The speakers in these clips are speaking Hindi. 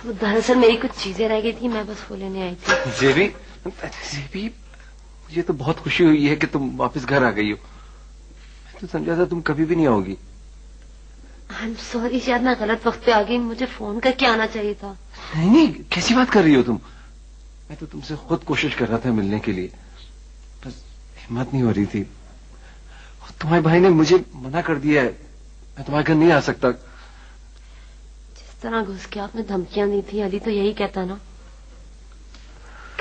दरअसल मेरी कुछ चीजें रह गई थी, मैं बस वो लेने आई थी। जेबी, जेबी, मुझे तो बहुत खुशी हुई है कि तुम वापस घर आ गई हो। मैं तो समझा था तुम कभी भी नहीं आओगी। आई एम सॉरी, शायद मैं गलत वक्त पे आ गई, मुझे फोन करके आना चाहिए था। नहीं, कैसी बात कर रही हो तुम? मैं तो तुमसे खुद कोशिश कर रहा था मिलने के लिए, बस हिम्मत नहीं हो रही थी। तुम्हारे भाई ने मुझे मना कर दिया है, मैं तुम्हारे घर नहीं आ सकता। जिस तरह घुस के आपने धमकियां दी थी, अली तो यही कहता ना,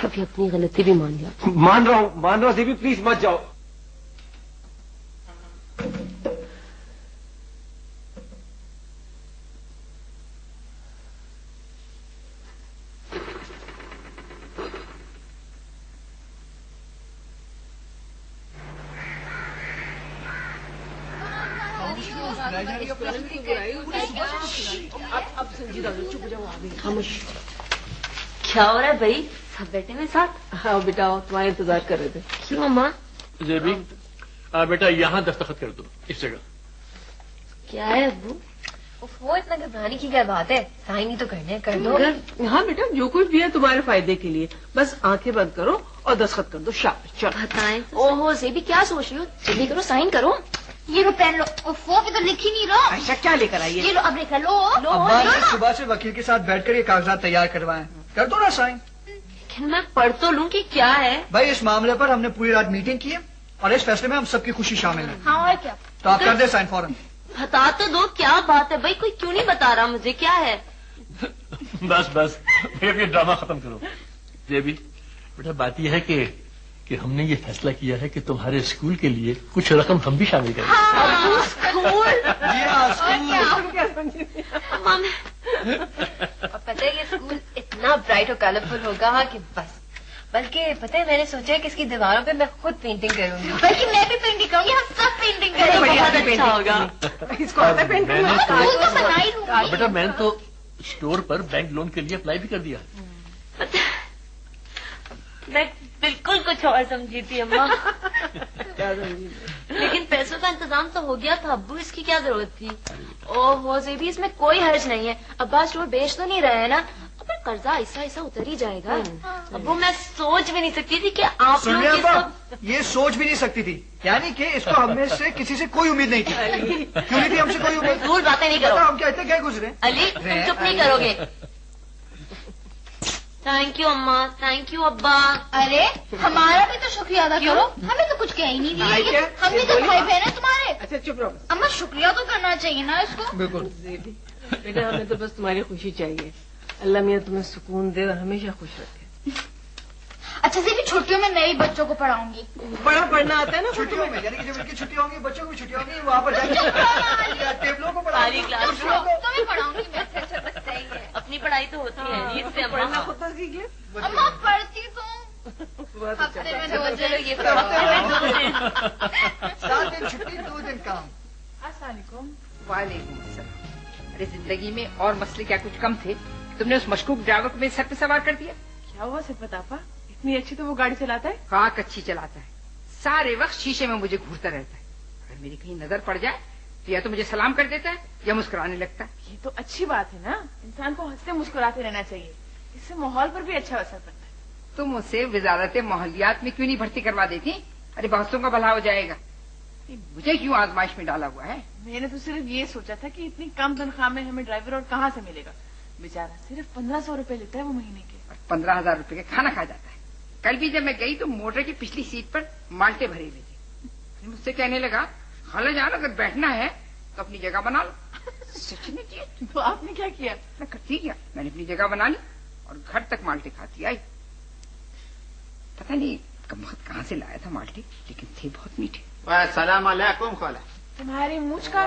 कभी अपनी गलती भी मान लिया। मान रहा हूँ देवी, प्लीज मत जाओ। अब संजीदा चुप जाओ, खामोश। क्या हो रहा है भाई, सब बैठे हुए साथ? हाँ बेटा, तुम्हारा इंतजार कर रहे थे। क्यों अम्मा? जेबी, बेटा यहाँ दस्तखत कर दो इस जगह। क्या है अब्बू? वो इतना घबराने की क्या बात है, साइन ही तो करने कर दो। हाँ बेटा, जो कुछ भी है तुम्हारे फायदे के लिए, बस आंखें बंद करो और दस्तखत कर दो। शाबाश, चलो। बताएं। ओहो जेबी, क्या सोच रही हो? जल्दी करो, साइन करो। ये लो पेन लो। ओफो, भी तो लिख ही नहीं रहा। अच्छा, क्या लेकर आई है? ये लो, अब लिख लो। अब्बा ने सुबह से वकील के साथ बैठकर ये कागजात तैयार करवाए, कर दो ना साइन। लेकिन मैं पढ़ तो लूं कि क्या है। भाई इस मामले पर हमने पूरी रात मीटिंग की है और इस फैसले में हम सबकी खुशी शामिल है। हाँ और क्या? तो आप कर दे साइन फौरन। बता तो दो क्या बात है भाई, कोई क्यों नहीं बता रहा मुझे, क्या है? बस ये ड्रामा खत्म करो। जेबी बेटा, बात यह है कि हमने ये फैसला किया है कि तुम्हारे स्कूल के लिए कुछ रकम हम भी शामिल करेंगे। हाँ, स्कूल। पता है ये स्कूल इतना ब्राइट और कलरफुल होगा कि बस, बल्कि पता है मैंने सोचा है कि इसकी दीवारों पे मैं खुद पेंटिंग करूंगी। बल्कि मैं भी पेंटिंग करूंगी, हम सब पेंटिंग करेंगे। बहुत अच्छा होगा। इसको आता है पेंटिंग? बेटा मैंने तो स्टोर पर बैंक लोन के लिए अप्लाई भी कर दिया। मैं बिल्कुल कुछ और समझी थी अम्मा। लेकिन पैसों का इंतजाम तो हो गया था अब्बू, इसकी क्या जरूरत थी? ओहो जेबी, इसमें कोई हर्ज नहीं है। अब्बा स्टोर बेच तो नहीं रहे हैं ना, पर कर्जा ऐसा ऐसा उतर ही जाएगा। अब्बू मैं सोच भी नहीं सकती थी कि आप लोग ये सब। ये सोच भी नहीं सकती थी, यानी कि इसको हमें से किसी से कोई उम्मीद नहीं थी। क्यों नहीं थी हमसे कोई उम्मीद? फजूल बातें नहीं करो। हम क्या इतने क्या गुजरे? अली तुम चुप नहीं करोगे? थैंक यू अम्मा, थैंक यू अब्बा। अरे हमारा भी तो शुक्रिया अदा करो, हमें तो कुछ कह ही नहीं दिया। हम भी तो भाई बहन है तुम्हारे। अच्छा चुप रहो। अम्मा शुक्रिया तो करना चाहिए ना इसको। बिल्कुल। बेटा हमें तो बस तुम्हारी खुशी चाहिए। अल्लाह मियाँ तुम्हें सुकून दे और हमेशा खुश रखे। अच्छा जेबी, छुट्टियों में मैं भी बच्चों को पढ़ाऊंगी। पढ़ना आता है ना छुट्टियों में, यानी कि जब इनकी छुट्टी होंगी बच्चों की छुट्टी होगी, वहाँ पर जाएंगे टेबलों को पढ़ाऊंगी। तुम्हें पढ़ाऊंगी मैं। बस सही है, अपनी पढ़ाई तो होती है नहीं, इससे पढ़ना खुद तो सीख ले। अम्मा पढ़ती तो हफ्ते में 2 दिन। ये 7 दिन छुट्टी 2 दिन काम। अस्सलामुअलैकुम। वालेकुम अस्सलाम। अरे जिंदगी में और मसले क्या कुछ कम थे, तुमने उस मशकूक ड्राइवर को मेरे सर पे सवार कर दिया। क्या हुआ सिर्फ पापा, इतनी अच्छी तो वो गाड़ी चलाता है? काक अच्छी चलाता है, सारे वक्त शीशे में मुझे घूरता रहता है। अगर मेरी कहीं नजर पड़ जाए तो या तो मुझे सलाम कर देता है या मुस्कुराने लगता है। ये तो अच्छी बात है ना, इंसान को हंसते मुस्कुराते रहना चाहिए, इससे माहौल पर भी अच्छा असर पड़ता है। तुम उसे वजारत माहौलियात में क्यों नहीं भर्ती करवा देती? अरे बहुतों का भला हो जाएगा। मुझे क्यों आजमाइश में डाला हुआ है? मैंने तो सिर्फ ये सोचा था कि इतनी कम तनख्वाह में हमें ड्राइवर और कहाँ से मिलेगा। बेचारा सिर्फ 1500 रुपए लेता है वो महीने के। 15,000 रुपए के खाना खा जाता है। कल भी जब मैं गई तो मोटर की पिछली सीट पर माल्टे भरे हुए थे। मुझसे कहने लगा, खाला जान अगर बैठना है तो अपनी जगह बना लो। सच में जी। तो आपने क्या किया? मैं करती क्या, मैंने अपनी जगह बना ली और घर तक माल्टे खाती आई। पता नहीं कहाँ से लाया था माल्टे, लेकिन थे बहुत मीठे। सलाम अलैकुम खाला। तुम्हारी मूछ का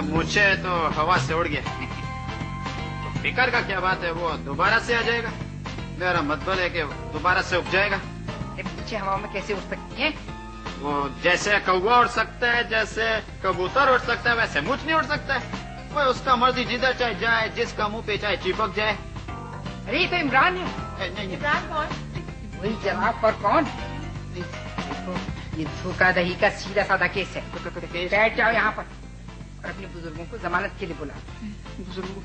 मुझे तो हवा से उड़ गया। तो फिकर का क्या बात है, वो दोबारा से आ जाएगा। मेरा मतलब है कि दोबारा से उग जाएगा। मुझे हवा में कैसे उड़ सकती है? वो जैसे कौवा उड़ सकता है, जैसे कबूतर उड़ सकता है, वैसे मुझ नहीं उड़ सकता है। वो उसका मर्जी जिधर चाहे जाए, जिसका मुंह पे चाहे चिपक जाए। अरे ये तो इमरान है। नहीं, इमरान कौन? वही जनाब। पर कौन? ये धोखाधड़ी का सीधा साधा केस है। बैठ जाओ यहाँ पर और अपने बुजुर्गों को जमानत के लिए बुला। बुजुर्गों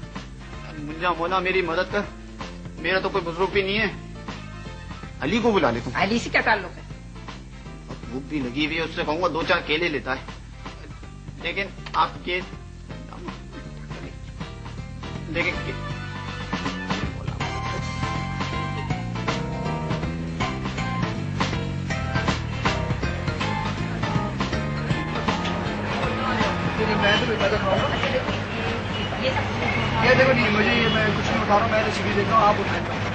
मुंजा मोना मेरी मदद कर, मेरा तो कोई बुजुर्ग भी नहीं है। अली को बुला ले तुम। अली से क्या ताल्लुक है? भूख भी लगी हुई है, उससे कहूंगा 2-4 केले लेता है। लेकिन आप ये देखिए मैं तो बेटा खाऊंगा। ये देखो नहीं, मुझे ये मैं कुछ नहीं उठा रहा हूँ, मैं रेसिपी देख रहा हूँ, आप उठाएं।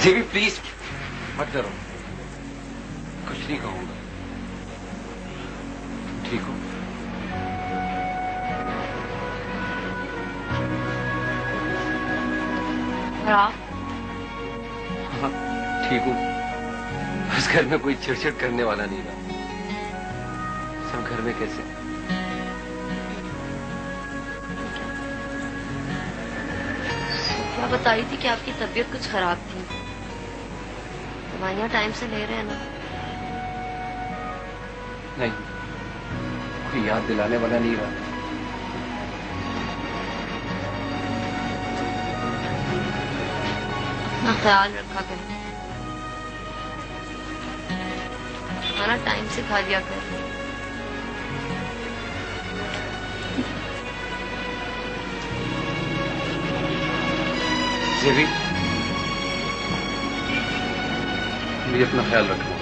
जेबी प्लीज मत डरो, कुछ नहीं कहूंगा। ठीक हो? हाँ, ठीक हूँ। बस घर में कोई चिड़चिड़ करने वाला नहीं रहा। सब घर में कैसे? क्या बताई थी कि आपकी तबीयत कुछ खराब थी। दवाइयाँ टाइम से ले रहे हैं ना? नहीं, कोई याद दिलाने वाला नहीं रहा। अपना ख्याल रखा करें, खाना टाइम से खा लिया करें। जेबी, मुझे अपना ख्याल रखना।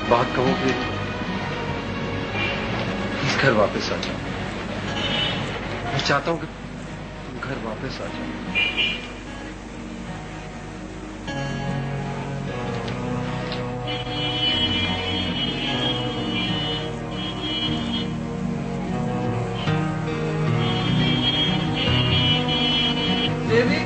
बात कहूं कि इस घर वापस आ जाओ। मैं चाहता हूं कि तुम घर वापस आ जाओ। देवी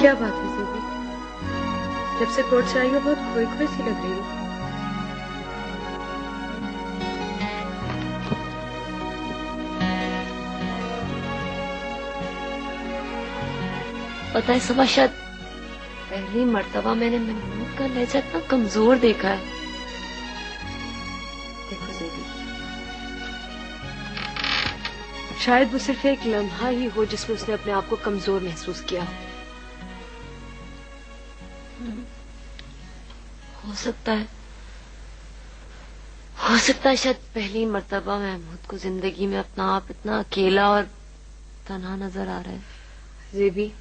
क्या बात है जेबी? जब से कोर्ट से आई हो बहुत खोई खोई सी लग रही हो। पता है सुबह शायद पहली मर्तबा मैंने महमूद का लहजा इतना कमजोर देखा है। देखो जेबी, शायद वो सिर्फ एक लम्हा ही हो जिसमें उसने अपने आप को कमजोर महसूस किया हो। हो सकता है शायद पहली मर्तबा महमूद को जिंदगी में अपना आप इतना अकेला और तन्हा नजर आ रहा है। जेबी,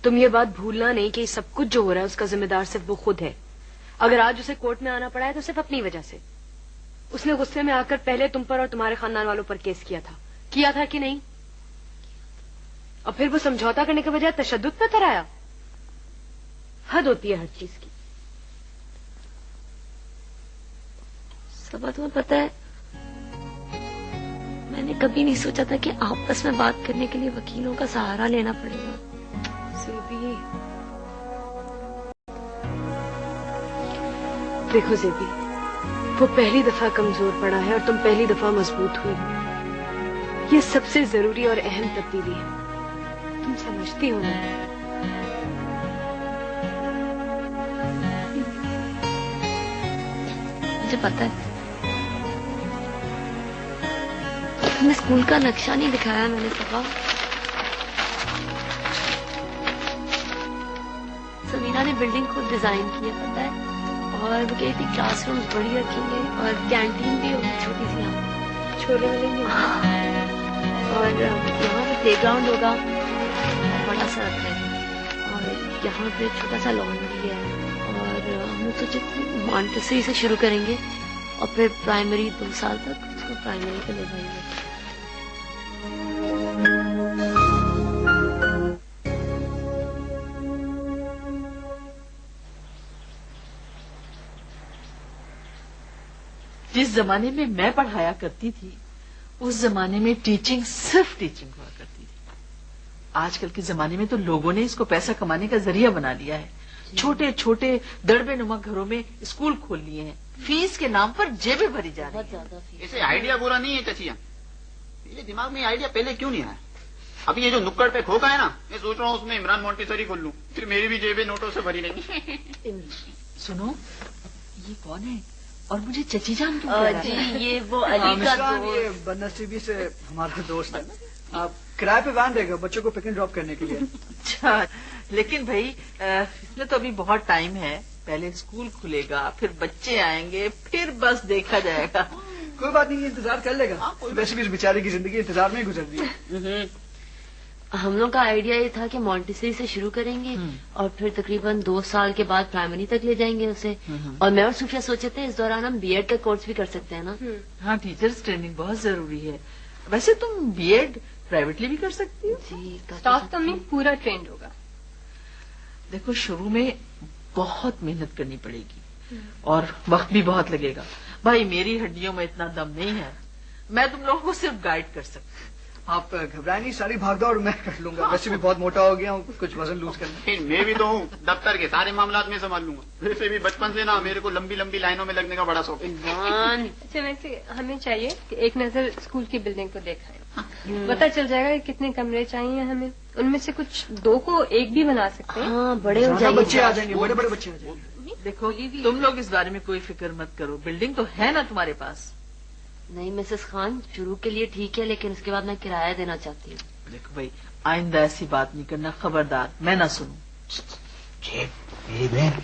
तुम ये बात भूलना नहीं कि सब कुछ जो हो रहा है उसका जिम्मेदार सिर्फ वो खुद है। अगर आज उसे कोर्ट में आना पड़ा है तो सिर्फ अपनी वजह से। उसने गुस्से में आकर पहले तुम पर और तुम्हारे खानदान वालों पर केस किया था कि नहीं? और फिर वो समझौता करने के बजाय तशद्दुद पे उतर आया। हद होती है हर चीज की। सबा, तुम्हें पता है मैंने कभी नहीं सोचा था कि आपस में बात करने के लिए वकीलों का सहारा लेना पड़ेगा। जेबी, देखो जेबी, वो पहली दफा कमजोर पड़ा है और तुम पहली दफा मजबूत हुई हो। ये सबसे जरूरी और अहम तब्दीली है, तुम समझती हो ना? मुझे पता है। तुमने स्कूल का नक्शा नहीं दिखाया मैंने सबा। समीरा ने बिल्डिंग खुद डिजाइन की है, पता है। और वो कही थी क्लासरूम्स बड़ी रखेंगे और कैंटीन भी होगी छोटी सी, यहाँ छोले वाले नहीं होंगे। और यहाँ पे प्लेग्राउंड होगा, बड़ा सा है। और यहाँ पे छोटा सा लॉन भी है। और हम सोचे थे मॉन्टेसरी से शुरू करेंगे और फिर प्राइमरी 2 साल तक उसको प्राइमरी पे ले जाएंगे। जिस जमाने में मैं पढ़ाया करती थी उस जमाने में टीचिंग सिर्फ टीचिंग हुआ करती थी। आजकल के जमाने में तो लोगों ने इसको पैसा कमाने का जरिया बना लिया है। छोटे छोटे दड़बे नुमा घरों में स्कूल खोल लिए हैं, फीस के नाम पर जेबें भरी जा रही हैं। इसे आइडिया बुरा नहीं है चचिया, मेरे दिमाग में आइडिया पहले क्यों नहीं आया? अभी ये जो नुक्कड़ पे खोखा है ना, मैं सोच रहा हूँ उसमें इमरान मॉन्टेसरी खोल लूं, फिर मेरी भी जेबें नोटों से भरी रहेंगी। सुनो, ये कौन है और मुझे चची जान क्यों कह रहा है? जी ये वो अली का दोस्त। ये बदनसीबी से हमारा दोस्त है। आप किराए पे वैन देगा बच्चों को पिक एंड ड्रॉप करने के लिए। अच्छा, लेकिन भाई इसमें तो अभी बहुत टाइम है। पहले स्कूल खुलेगा, फिर बच्चे आएंगे, फिर बस देखा जाएगा। कोई बात नहीं, इंतजार कर लेगा। वैसे भी इस बेचारे की जिंदगी इंतजार में ही गुजर रही है। हम लोग का आइडिया ये था कि मॉन्टेसरी से शुरू करेंगे और फिर तकरीबन 2 साल के बाद प्राइमरी तक ले जाएंगे उसे। और मैं और सूफिया सोचे थे इस दौरान हम बीएड का कोर्स भी कर सकते हैं ना। हाँ, टीचर्स ट्रेनिंग बहुत जरूरी है। वैसे तुम बीएड प्राइवेटली भी कर सकती हो। जी, स्टाफ तो में पूरा ट्रेंड होगा। देखो, शुरू में बहुत मेहनत करनी पड़ेगी और वक्त भी बहुत लगेगा। भाई मेरी हड्डियों में इतना दम नहीं है, मैं तुम लोगों को सिर्फ गाइड कर सकती हूँ। आप घबराए नहीं, सारी भागदौड़ मैं कर लूंगा। वैसे भी बहुत मोटा हो गया हूँ, कुछ वजन लूज करना। फिर मैं भी तो हूँ, दफ्तर के सारे मामलात में संभाल लूंगा। वैसे भी बचपन से ना मेरे को लंबी लंबी लाइनों में लगने का बड़ा शौक है। अच्छा, वैसे हमें चाहिए कि एक नजर स्कूल की बिल्डिंग को देखा है, पता चल जाएगा कि कितने कमरे चाहिए हमें। उनमें से कुछ 2 को 1 भी बना सकते हैं। हाँ, बड़े हो जाएंगे, बच्चे आ जाएंगे, बड़े बड़े बच्चे आ जाएंगे। देखो, तुम लोग इस बारे में कोई फिक्र मत करो, बिल्डिंग तो है ना तुम्हारे पास। नहीं मिसेस खान, शुरू के लिए ठीक है, लेकिन उसके बाद मैं किराया देना चाहती हूँ। देखो भाई, आइंदा ऐसी बात नहीं करना, खबरदार, मैं ना सुनूं। मेरी बहन,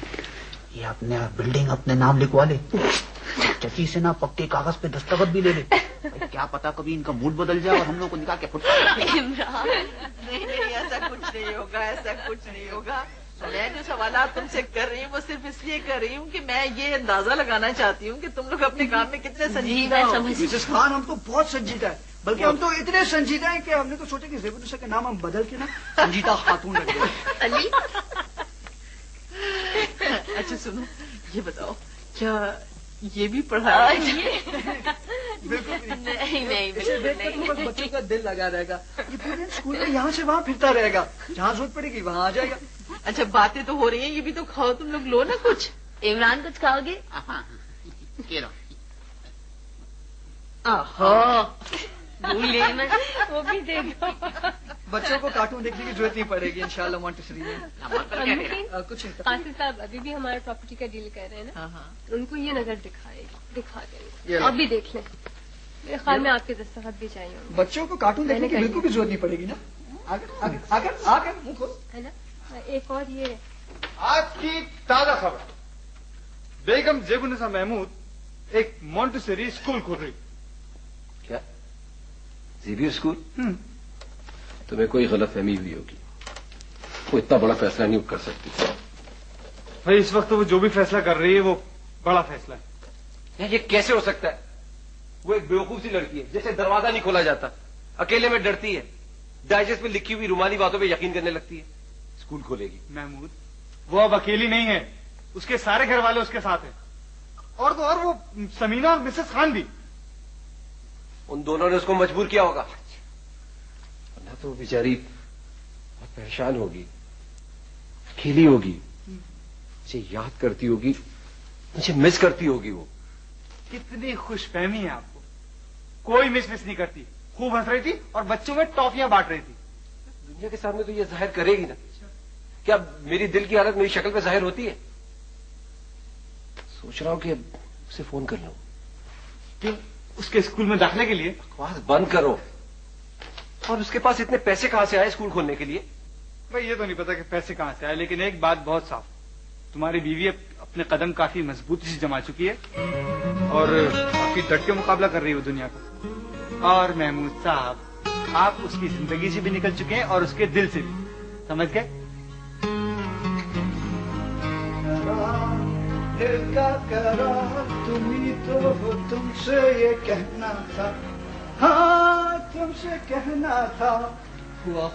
ये अपने बिल्डिंग अपने नाम लिखवा ले, चची से ना पक्के कागज पे दस्तखत भी ले ले। भाई क्या पता कभी इनका मूड बदल जाए और हम लोग को निकाल के फुट। नहीं, ऐसा कुछ नहीं होगा, ऐसा कुछ नहीं होगा। मैं जो सवालात तुमसे कर रही हूँ वो सिर्फ इसलिए कर रही हूँ कि मैं ये अंदाजा लगाना चाहती हूँ कि तुम लोग अपने काम में कितने संजीदा हो। मिसेस खान, हम तो बहुत संजीदा है, बल्कि हम तो इतने संजीदा हैं कि हमने तो सोचा कि ज़ेबुनिसा का नाम हम बदल के ना संजीदा खातून रख दें। अली, अच्छा सुनो, ये बताओ, क्या ये भी पढ़ा? बिल्कुल नहीं, इसे देखकर तो बस बच्चों का दिल लगा रहेगा। ये पूरे स्कूल में यहाँ से वहाँ फिरता रहेगा, जहाँ जरूरत पड़ेगी वहाँ आ जाएगा। अच्छा, बातें तो हो रही हैं, ये भी तो खाओ तुम लोग, लो ना कुछ। इमरान कुछ खाओगे? भूले मैं वो भी दे दो। बच्चों को कार्टून देखने की जरूरत नहीं पड़ेगी इंशाल्लाह मॉन्टेसरी में। कुछ कासिम साहब अभी भी हमारे प्रॉपर्टी का डील कर रहे हैं ना। हाँ। उनको ये नजर दिखा देंगे, आप भी देख लें। मेरे ख्याल में आपके दस्तखत भी चाहिए। बच्चों को कार्टून देखने की बिल्कुल भी जरूरत नहीं पड़ेगी ना। आकर मुंह खोलो, है ना। एक और ये आज की ताजा खबर, बेगम ज़ेबुनिसा महमूद एक मॉन्टेसरी स्कूल खोल रही। क्या? Xavier school? तुम्हें कोई गलतफहमी हुई होगी, वो इतना बड़ा फैसला नहीं कर सकती। भाई इस वक्त वो जो भी फैसला कर रही है वो बड़ा फैसला है। ये कैसे हो सकता है? वो एक बेवकूफ सी लड़की है, जैसे दरवाजा नहीं खोला जाता, अकेले में डरती है, डाइजेस्ट में लिखी हुई रुमाली बातों पे यकीन करने लगती है। स्कूल खोलेगी। महमूद, वो अब अकेली नहीं है, उसके सारे घर वाले उसके साथ हैं, और तो और वो समीना और मिसेस खान भी। उन दोनों ने उसको मजबूर किया होगा, वरना तो बेचारी बहुत परेशान होगी, अकेली होगी, मुझे याद करती होगी, मुझे मिस करती होगी। वो कितनी खुशफहमी है आपको, कोई मिस नहीं करती, खूब हंस रही थी और बच्चों में टॉफियां बांट रही थी। दुनिया के सामने तो ये जाहिर करेगी ना। क्या मेरी दिल की हालत मेरी शक्ल पे जाहिर होती है? सोच रहा हूं कि उसे फोन कर लूं। क्यों? उसके स्कूल में दाखिले के लिए? बकवास बंद करो। और उसके पास इतने पैसे कहां से आए स्कूल खोलने के लिए? भाई ये तो नहीं पता कि पैसे कहां से आए, लेकिन एक बात बहुत साफ, तुम्हारी बीवी अपने कदम काफी मजबूती से जमा चुकी है और काफी डट के मुकाबला कर रही है दुनिया का। और महमूद साहब, आप उसकी जिंदगी से भी निकल चुके हैं और उसके दिल से भी, समझ गए? दिल का करार तुम्ही तो हो, तुमसे ये कहना था, हाँ तुमसे कहना था, हुआ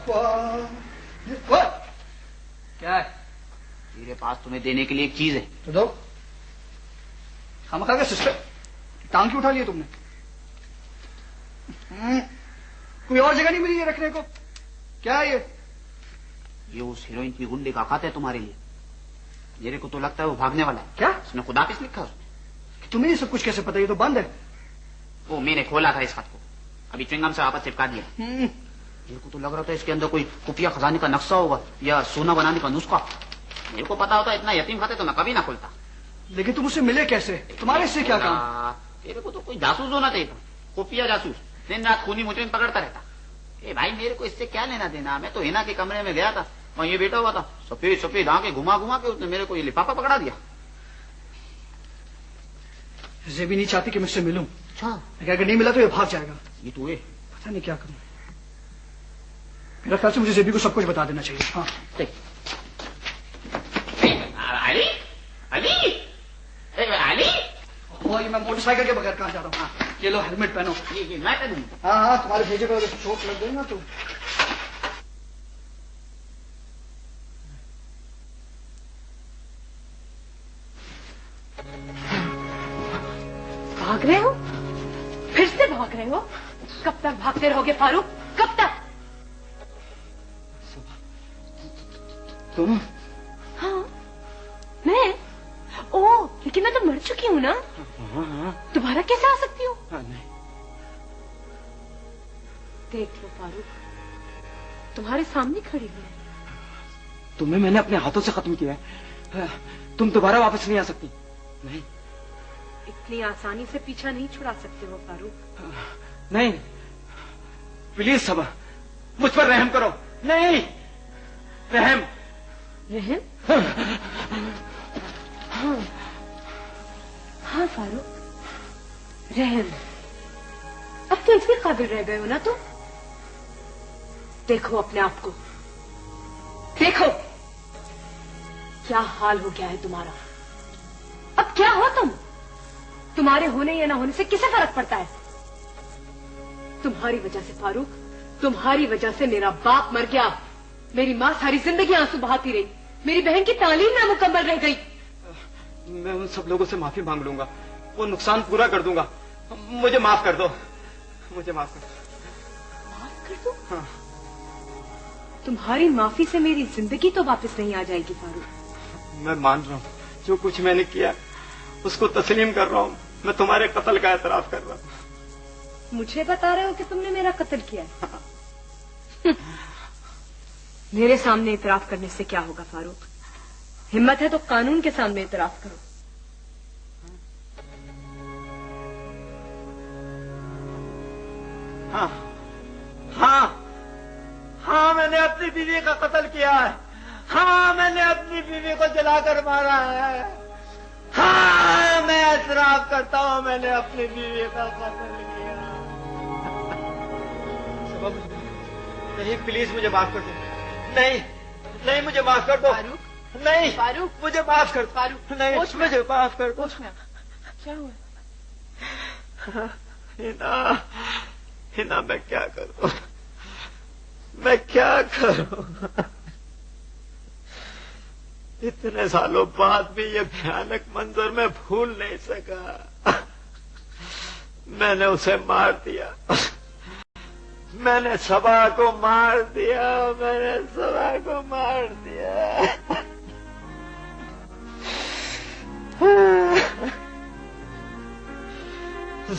क्या है? मेरे पास तुम्हें देने के लिए एक चीज है। तो दो। हम खा गए सिस्टर, टांग क्यों उठा लिया तुमने? कोई और जगह नहीं मिली ये रखने को? क्या है ये? ये उस हीरोइन की गुंडे का खाता है तुम्हारे लिए। मेरे को तो लगता है वो भागने वाला है। क्या? उसने खुदा किस लिखा उसने? तुम्हें ये सब कुछ कैसे पता? ये तो बंद है। वो मैंने खोला था इस खत को, अभी च्युइंगम से वापस चिपका दिया। मेरे को तो लग रहा था इसके अंदर कोई खुफिया खजाने का नक्शा होगा या सोना बनाने का नुस्खा। मेरे को पता होता इतना यतीम खाते तो मैं कभी ना खोलता। लेकिन तुम उससे मिले कैसे? तुम्हारे इससे क्या काम? मेरे को तो कोई जासूस होना चाहिए था, खुफिया जासूस, दिन रात खूनी मुजरिम पकड़ता रहता। ए भाई मेरे को इससे क्या लेना देना? मैं तो हिना के कमरे में गया था, वहाँ ये बैठा हुआ था, सफेद सफेद आंखें घुमा घुमा के उसने मेरे को ये लिफाफा पकड़ा दिया। जेबी नहीं चाहती कि मैं उससे मिलूं। अच्छा, अगर नहीं मिला तो ये भाग जाएगा। ये तो है, पता नहीं क्या करूं। मेरा ख्याल से मुझे जेबी को सब कुछ बता देना चाहिए। हाँ अली अली अली, ये मैं मोटरसाइकिल के बगैर कहाँ जा रहा हूँ? ये लो हेलमेट पहनो। ये मैं पहनूं? हाँ तुम्हारे भेजे पर चोट लग गई ना तो। भाग रहे हो? फिर से भाग रहे हो? कब तक भागते रहोगे फारूक? कब तक? तुम? हाँ मैं? ओह, लेकिन मैं तो मर चुकी हूँ ना। दोबारा कैसे आ सकती हूँ? नहीं। देख लो फारूक, तुम्हारे सामने खड़ी हूँ। तुम्हें मैंने अपने हाथों से खत्म किया है, तुम दोबारा वापस नहीं आ सकती। नहीं, इतनी आसानी से पीछा नहीं छुड़ा सकते हो फारूक। नहीं, प्लीज सबा, मुझ पर रहम करो। नहीं, रहम। रहम? हाँ हाँ फारूक, रहम। अब तो इसके काबिल रह गए हो ना तुम। देखो अपने आप को, देखो क्या हाल हो गया है तुम्हारा। अब क्या हो तुम? तुम्हारे होने या ना होने से किसे फर्क पड़ता है? तुम्हारी वजह से फारूक, तुम्हारी वजह से मेरा बाप मर गया, मेरी माँ सारी जिंदगी आंसू बहाती रही, मेरी बहन की तालीम नामुकम्मल रह गई। मैं उन सब लोगों से माफी मांग लूंगा, वो नुकसान पूरा कर दूंगा। मुझे माफ कर दो, मुझे माफ कर दो। माफ कर दो? हाँ। तुम्हारी माफी से मेरी जिंदगी तो वापस नहीं आ जाएगी फारूक। मैं मान रहा हूँ, जो कुछ मैंने किया उसको तस्लीम कर रहा हूँ। मैं तुम्हारे कत्ल का एतराफ कर रहा हूँ। मुझे बता रहे हो कि तुमने मेरा कत्ल किया है? हाँ। मेरे सामने इतराफ करने से क्या होगा फारूक? हिम्मत है तो कानून के सामने इतराफ करो। हाँ हाँ हाँ, मैंने अपनी बीवी का कत्ल किया है। हाँ, मैंने अपनी बीवी को जलाकर मारा है। हाँ, मैं एतराफ करता हूँ, मैंने अपनी बीवी का कत्ल किया। सबब नहीं, प्लीज मुझे माफ कर दो। नहीं नहीं, मुझे माफ कर दो। फारूक, नहीं फारूक, मुझे माफ कर। फारूक, नहीं, मुझे माफ कर दो। क्या हुआ? हिना, हिना, मैं क्या करूं? मैं क्या करूं? इतने सालों बाद भी ये भयानक मंजर मैं भूल नहीं सका। मैंने उसे मार दिया, मैंने सबा को मार दिया, मैंने सबा को मार दिया।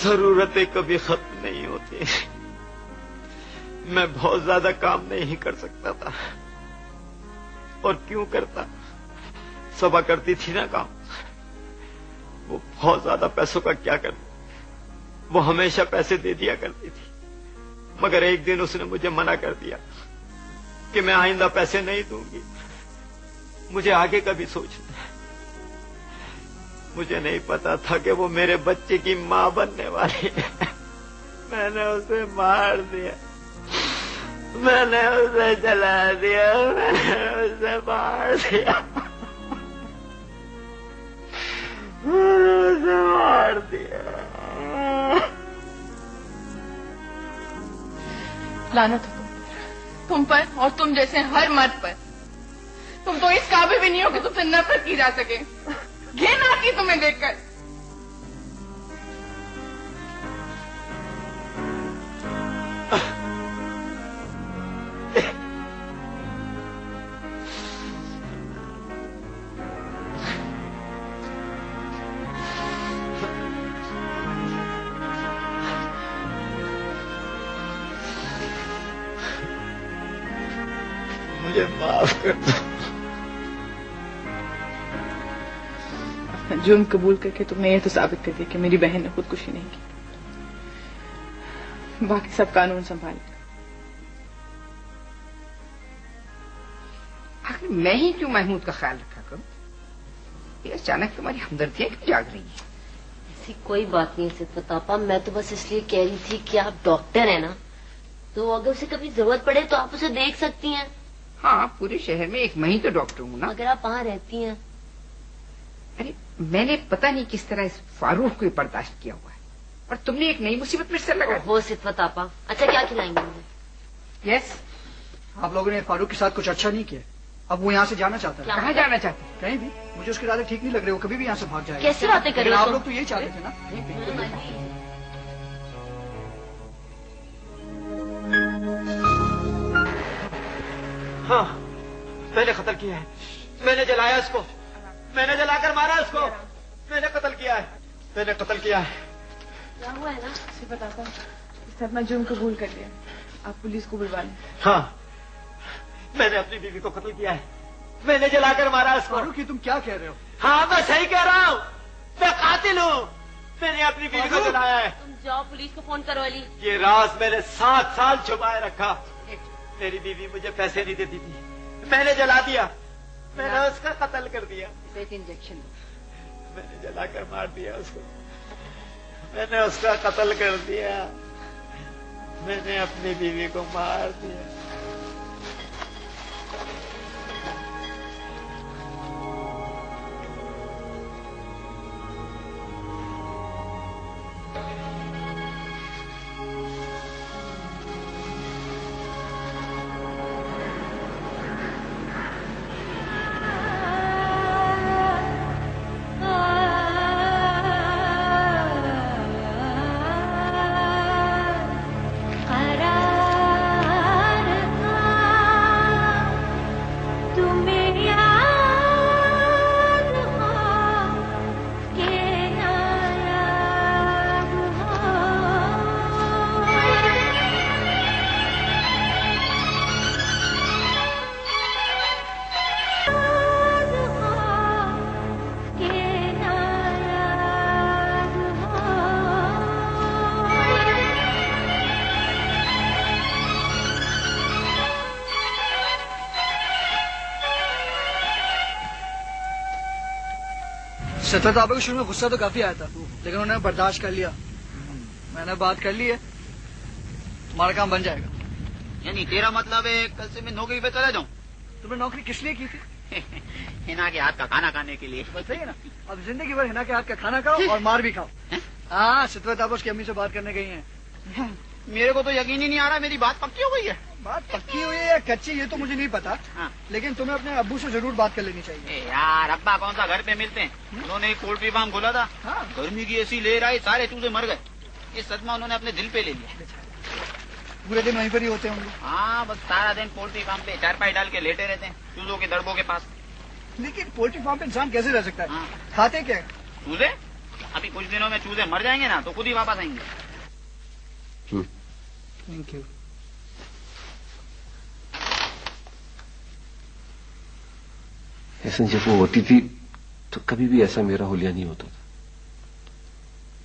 जरूरतें कभी खत्म नहीं होती। मैं बहुत ज्यादा काम नहीं कर सकता था, और क्यों करता? सबा करती थी ना काम। वो बहुत ज्यादा पैसों का क्या करती, वो हमेशा पैसे दे दिया करती थी। मगर एक दिन उसने मुझे मना कर दिया कि मैं आइंदा पैसे नहीं दूंगी। मुझे आगे का भी सोचना है। मुझे नहीं पता था कि वो मेरे बच्चे की मां बनने वाली है। मैंने उसे मार दिया, मैंने उसे जला दिया, मैंने उसे मार दिया। उसे मार दिया। लानत हो तुम पर और तुम जैसे हर मर्द पर। तुम तो इस काबिल भी नहीं हो कि तुमसे नफरत की जा सके। घिन आती तुम्हें देखकर। मुझे माफ कर दो। जुर्म कबूल करके तुमने ये तो साबित कर दिया कि मेरी बहन ने खुदकुशी नहीं की। बाकी सब कानून संभाल। आखिर मैं ही क्यों महमूद का ख्याल रखा करूं? ये अचानक तुम्हारी हमदर्दियां क्यों जाग रही है? ऐसी कोई बात नहीं है सिद्दत आपा, मैं तो बस इसलिए कह रही थी कि आप डॉक्टर हैं ना, तो अगर उसे कभी जरूरत पड़े तो आप उसे देख सकती हैं। हाँ, पूरे शहर में एक मैं ही तो डॉक्टर हूँ ना। अगर आप वहाँ रहती हैं। अरे मैंने पता नहीं किस तरह इस फारूक को बर्दाश्त किया हुआ है, और तुमने एक नई मुसीबत में सर लगा। हो सिद्दत आपा, अच्छा क्या खिलाएंगे मुझे? यस। आप लोगों ने फारूक के साथ कुछ अच्छा नहीं किया, अब वो यहाँ से जाना चाहता है। कहाँ जाना चाहते हैं? कहीं भी। मुझे उसके इरादे ठीक नहीं लग रहे, वो कभी भी यहाँ से भाग जाएगा। कैसी बातें कर रहे हो? आप लोग तो यही चाहते थे ना? हाँ, मैंने कत्ल किया है। मैंने जलाया इसको, मैंने जलाकर मारा इसको, मैंने कत्ल किया है, मैंने कत्ल किया है। क्या हुआ है ना, इसे बताता हूँ। इसने अपना जुर्म कबूल कर लिया। आप पुलिस को बुलवा लें। हाँ, मैंने अपनी बीवी को कत्ल किया है, मैंने जलाकर मारा इसको। फारूक, तुम क्या कह रहे हो? हाँ, मैं सही कह रहा हूँ, मैं कातिल हूँ। मैंने अपनी बीवी को जलाया है। तुम जाओ पुलिस को फोन करो अली। ये राज मैंने 7 साल छुपाए रखा। मेरी बीवी मुझे पैसे नहीं देती थी, मैंने जला दिया, मैंने उसका कत्ल कर दिया। इंजेक्शन मैंने जलाकर मार दिया उसको, मैंने उसका कत्ल कर दिया, मैंने अपनी बीवी को मार दिया। सतत आपको शुरू में गुस्सा तो काफी आया था, लेकिन उन्होंने बर्दाश्त कर लिया। मैंने बात कर ली है, हमारा काम बन जाएगा। यानी तेरा मतलब है कल से मैं नौकरी पे चला जाऊँ? तुमने नौकरी किस लिए की थी? हिना के हाथ का खाना खाने के लिए। बस सही है ना, अब जिंदगी भर हिना के हाथ का खाना खाओ और मार भी खाओ। हाँ, सितवत आप उसकी अम्मी से बात करने गई हैं। मेरे को तो यकीन ही नहीं आ रहा, मेरी बात पक्की हो गई है। बात पक्की हुई है या कच्ची ये तो मुझे नहीं पता। हाँ। लेकिन तुम्हें अपने अब्बू से जरूर बात कर लेनी चाहिए। यार अब्बा कौन सा घर पे मिलते हैं, उन्होंने एक पोल्ट्री फार्म खोला था। हाँ। गर्मी की ऐसी ले आई, सारे चूजे मर गए। ये सदमा उन्होंने अपने दिल पे ले लिया। पूरे दिन वहीं पर ही होते होंगे। हाँ, बस सारा दिन पोल्ट्री फार्म पे चारपाई डाल के लेटे रहते हैं चूजों के दड़बों के पास। लेकिन पोल्ट्री फार्म पे इंसान कैसे रह सकता है? हाँ। खाते क्या है? चूजे? अभी कुछ दिनों में चूजे मर जाएंगे ना तो खुद ही वापस आएंगे। Thank you. ऐसा जब वो होती थी तो कभी भी ऐसा मेरा हुलिया नहीं होता था,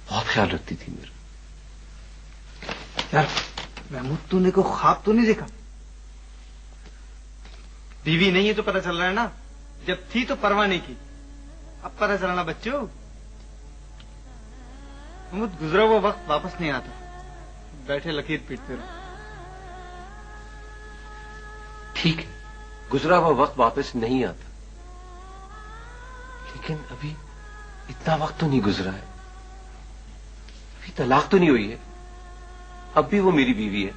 बहुत ख्याल रखती थी मेरा। यार महमूद, तूने को ख्वाब तो नहीं देखा? बीवी नहीं है तो पता चल रहा है ना, जब थी तो परवाह नहीं की, अब पता चला ना बच्चों। महमूद, गुजरा हुआ वक्त वापस नहीं आता, बैठे लकीर पीटते रहो। ठीक है, गुजरा हुआ वक्त वापस नहीं आता, लेकिन अभी इतना वक्त तो नहीं गुजरा है, अभी तलाक तो नहीं हुई है, अब भी वो मेरी बीवी है।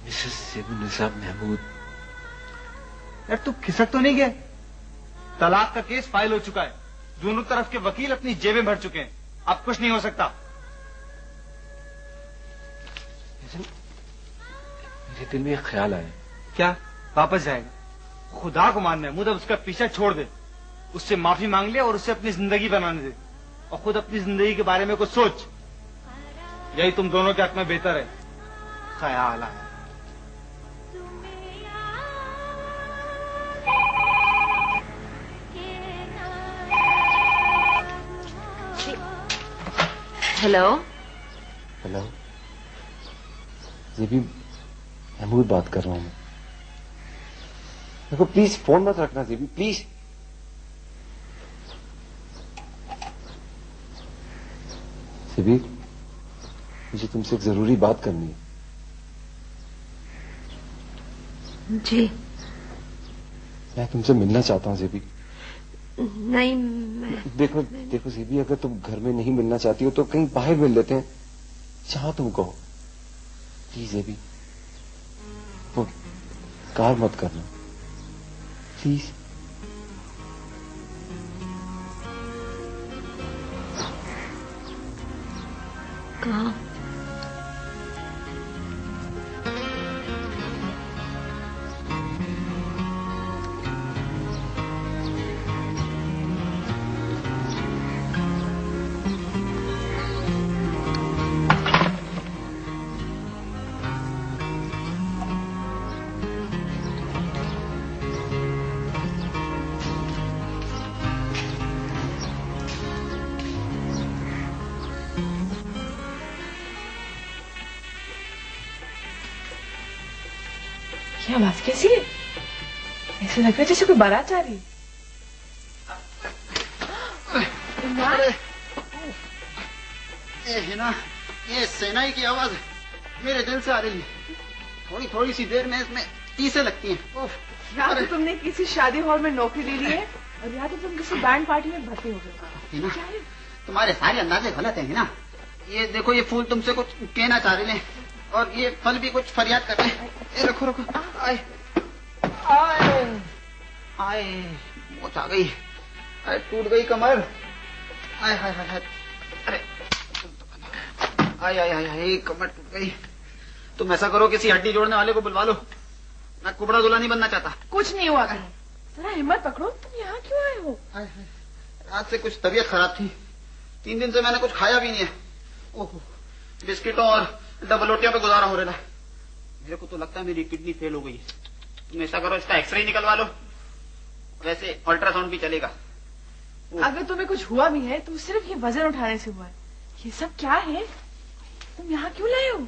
मिसेस ज़ेबू निसा महमूद। यार तू खिसक तो नहीं गया? तलाक का केस फाइल हो चुका है, दोनों तरफ के वकील अपनी जेबें भर चुके हैं, अब कुछ नहीं हो सकता। मेरे दिल में एक ख्याल आया। क्या? वापस जाएगा? खुदा को मान महमूद, अब उसका पीछा छोड़ दे, उससे माफी मांग ले और उसे अपनी जिंदगी बनाने दे, और खुद अपनी जिंदगी के बारे में कुछ सोच। यही तुम दोनों के हक में बेहतर है। ख्याल आया। हेलो हेलो, ज़ेबी महमूद बात कर रहा हूं मैं। देखो प्लीज फोन मत रखना ज़ेबी, प्लीज। ज़ेबी, मुझे तुमसे एक जरूरी बात करनी है। जी। मैं तुमसे मिलना चाहता हूँ ज़ेबी। नहीं देखो देखो ज़ेबी, अगर तुम घर में नहीं मिलना चाहती हो तो कहीं बाहर मिल लेते हैं, जहां तुम कहो। प्लीज ज़ेबी, वो कार मत करना प्लीज। कहाँ? क्या आवाज कैसी है? ऐसे लग रहा है जैसे कोई बारात आ रही है। ये है ना, ये सेनाई की आवाज मेरे दिल से आ रही है। थोड़ी थोड़ी सी देर में इसमें टीसें लगती हैं। या तो तुमने किसी शादी हॉल में नौकरी ले ली है, और या तो तुम किसी बैंड पार्टी में भर्ती हो गए। ना, तुम्हारे सारे अंदाजे गलत हैं ना। ये देखो, ये फूल तुमसे कुछ कहना चाह रहे हैं और ये फल भी कुछ फरियाद कर रहे हैं। ये रखो रखो। आए आए आए, मोच आ गई। आए, टूट गई कमर। आए हाय हाय हाय, अरे आए आए आए, कमर टूट गई। तुम ऐसा करो, किसी हड्डी जोड़ने वाले को बुलवा लो, मैं कुबड़ा दूल्हा नहीं बनना चाहता। कुछ नहीं हुआ। जरा हिम्मत पकड़ो, तुम यहाँ क्यों आए हो? रात से कुछ तबीयत खराब थी, 3 दिन से मैंने कुछ खाया भी नहीं है। ओहो, बिस्किटों और डबल रोटियों पे गुजारा हो रहा है। मेरे को तो लगता है मेरी किडनी फेल हो गई है। तुम ऐसा करो, इसका एक्सरे निकलवा लो, वैसे अल्ट्रासाउंड भी चलेगा। अगर तुम्हें कुछ हुआ भी है तो सिर्फ ये वजन उठाने से हुआ है। ये सब क्या है? तुम यहाँ क्यों लाए हो?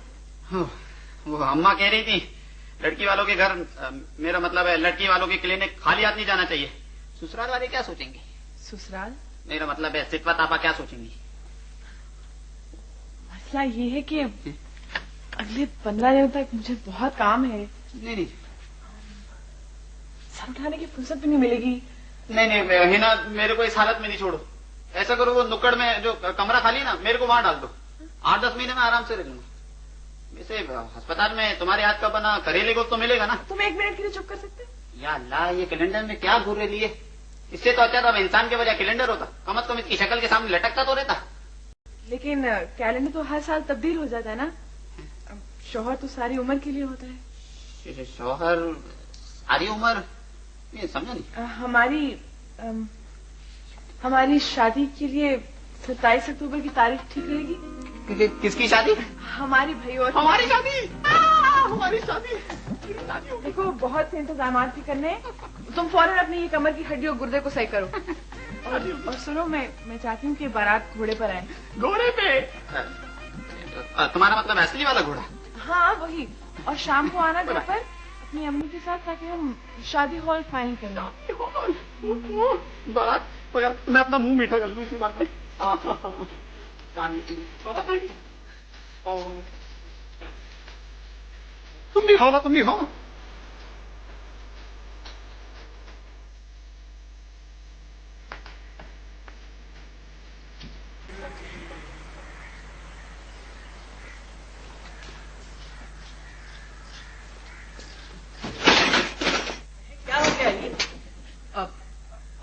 वो अम्मा कह रही थी, लड़की वालों के घर, मेरा मतलब है लड़की वालों के क्लिनिक खाली हाथ नहीं जाना चाहिए। ससुराल वाले क्या सोचेंगे? ससुराल? मेरा मतलब है सितवा तापा क्या सोचेंगी? मसला ये है कि अगले 15 दिनों तक मुझे बहुत काम है। नहीं, सर उठाने की फुर्सत भी नहीं मिलेगी। नहीं हिना, मेरे को इस हालत में नहीं छोड़ो। ऐसा करो, वो नुक्कड़ में जो कमरा खाली ना, मेरे को वहां डाल दो। 8-10 महीने में आराम से रह लूंगा। वैसे अस्पताल में तुम्हारे हाथ का बना करेले को तो मिलेगा ना? तुम 1 मिनट के लिए चुप कर सकते? या अल्लाह, ये कैलेंडर में क्या घूर रही है? इससे तो अच्छा था इंसान के बजाय कैलेंडर होता, कम से कम इसकी शक्ल के सामने लटकता तो रहता। लेकिन कैलेंडर तो हर साल तब्दील हो जाता है ना। शौहर तो सारी उम्र के लिए होता है। शौहर सारी उम्र? नहीं समझा नहीं। हमारी शादी के लिए 27 अक्टूबर की तारीख ठीक रहेगी? किसकी शादी? हमारी भाई और हमारी शादी। हमारी शादी। देखो, बहुत से इंतजाम भी करने हैं। तुम फौरन अपनी ये कमर की हड्डी और गुर्दे को सही करो। और सुनो, मैं चाहती हूँ कि बारात घोड़े पर आए। घोड़े पे? तुम्हारा मतलब असली वाला घोड़ा? हाँ वही। और शाम को आना घर पर अपनी अम्मी के साथ, ताकि हम शादी हॉल फाइनल करें। बारात मैं अपना मुंह मीठा कर लूँ इसी बात में। तुम भी खाओ ना, तुम भी खाओ।